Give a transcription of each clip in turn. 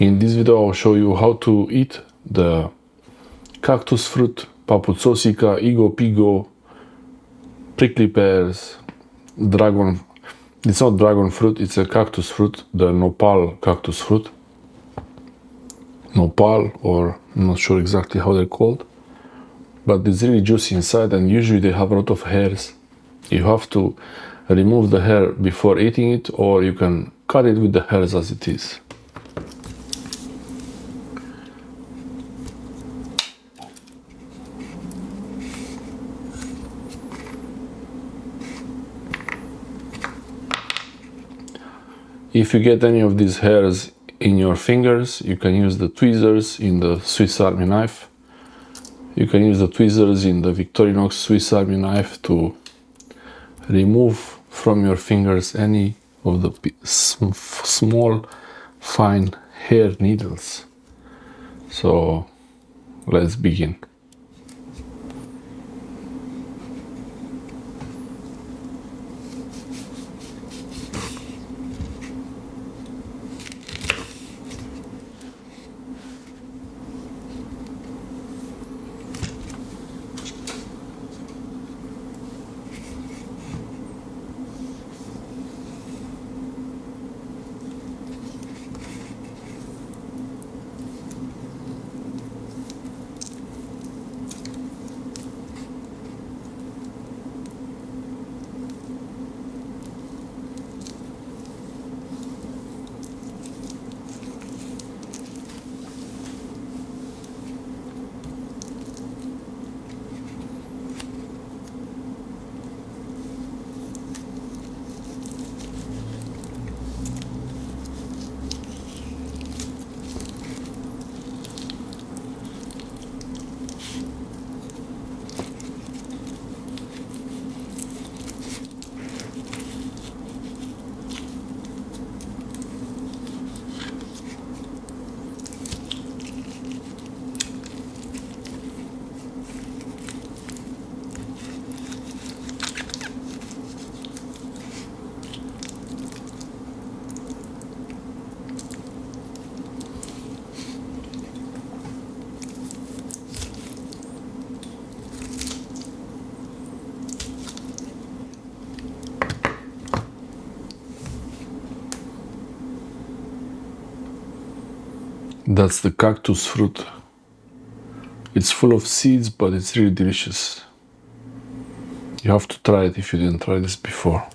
In this video I'll show you how to eat the cactus fruit, Papoutsosika, pigo, prickly pears, dragon. It's not dragon fruit, it's a cactus fruit, the Nopal cactus fruit. Nopal, or I'm not sure exactly how they're called, but it's really juicy inside, and usually they have a lot of hairs. You have to remove the hair before eating it, or you can cut it with the hairs as it is. If you get any of these hairs in your fingers, you can use the tweezers in the Swiss Army knife. You can use the tweezers in the Victorinox Swiss Army knife to remove from your fingers any of the small, fine hair needles. So let's begin. That's the cactus fruit. It's full of seeds, but it's really delicious. You have to try it if you didn't try this before.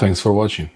Thanks for watching.